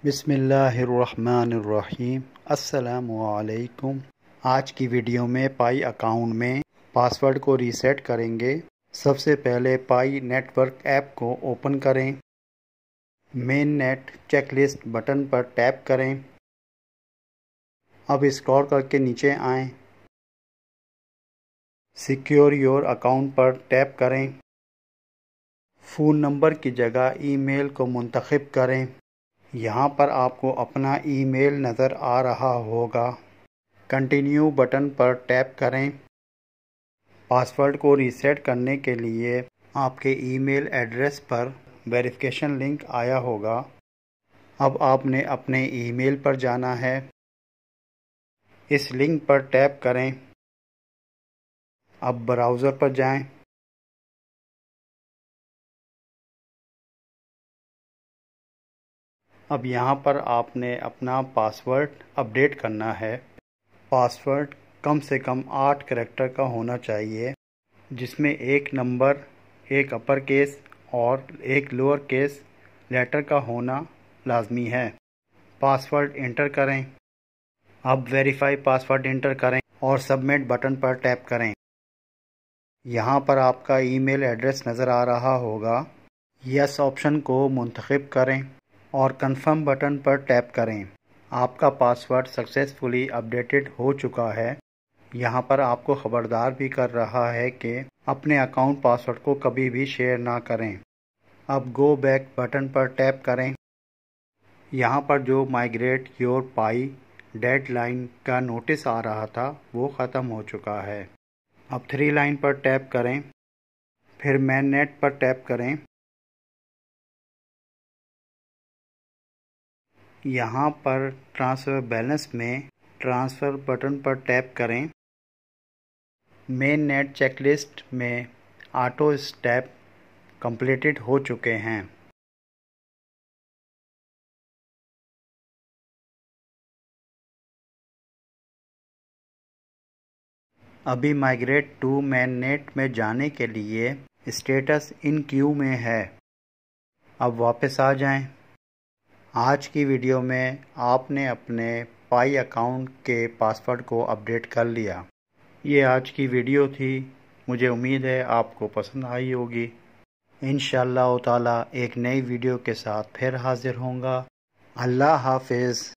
بسم اللہ الرحمن الرحیم۔ السلام علیکم۔ آج کی ویڈیو میں پائی اکاؤنٹ میں پاسورڈ کو ریسیٹ کریں گے۔ سب سے پہلے پائی نیٹ ورک ایپ کو اوپن کریں۔ Mainnet checklist button پر ٹیپ کریں۔ اب اسکرول کر کے نیچے آئیں۔ سیکیور یور اکاؤنٹ پر ٹیپ کریں۔ فون نمبر کی جگہ ای میل کو منتخب کریں۔ یہاں پر آپ کو اپنا ای میل نظر آ رہا ہوگا۔ کنٹینیو بٹن پر ٹیپ کریں۔ پاسورڈ کو ریسیٹ کرنے کے لیے آپ کے ای میل ایڈریس پر ویریفیکیشن لنک آیا ہوگا۔ اب آپ نے اپنے ای میل پر جانا ہے۔ اس لنک پر ٹیپ کریں۔ اب براؤزر پر جائیں۔ اب یہاں پر آپ نے اپنا پاسورڈ اپڈیٹ کرنا ہے۔ پاسورڈ کم سے کم 8 کریکٹر کا ہونا چاہیے، جس میں ایک نمبر، ایک اپر کیس اور ایک لوور کیس لیٹر کا ہونا لازمی ہے۔ پاسورڈ انٹر کریں۔ اب ویریفائی پاسورڈ انٹر کریں اور سبمٹ بٹن پر ٹیپ کریں۔ یہاں پر آپ کا ای میل ایڈریس نظر آ رہا ہوگا۔ یس آپشن کو منتخب کریں اور کنفرم بٹن پر ٹیپ کریں۔ آپ کا پاسورڈ سکسیسفلی اپڈیٹڈ ہو چکا ہے۔ یہاں پر آپ کو خبردار بھی کر رہا ہے کہ اپنے اکاؤنٹ پاسورڈ کو کبھی بھی شیئر نہ کریں۔ اب گو بیک بٹن پر ٹیپ کریں۔ یہاں پر جو migrate your Pi deadline کا نوٹس آ رہا تھا وہ ختم ہو چکا ہے۔ اب 3 لائن پر ٹیپ کریں، پھر مین نیٹ پر ٹیپ کریں۔ یہاں پر ٹرانسفر بیلنس میں ٹرانسفر بٹن پر ٹیپ کریں۔ مین نیٹ چیک لسٹ میں آٹو اسٹیپ کمپلیٹڈ ہو چکے ہیں۔ ابھی مائیگریٹ ٹو مین نیٹ میں جانے کے لیے اسٹیٹس ان کیو میں ہے۔ اب واپس آ جائیں۔ آج کی ویڈیو میں آپ نے اپنے پائی اکاؤنٹ کے پاسورڈ کو اپڈیٹ کر لیا۔ یہ آج کی ویڈیو تھی۔ مجھے امید ہے آپ کو پسند آئی ہوگی۔ انشاءاللہ تعالی ایک نئی ویڈیو کے ساتھ پھر حاضر ہوں گا۔ اللہ حافظ۔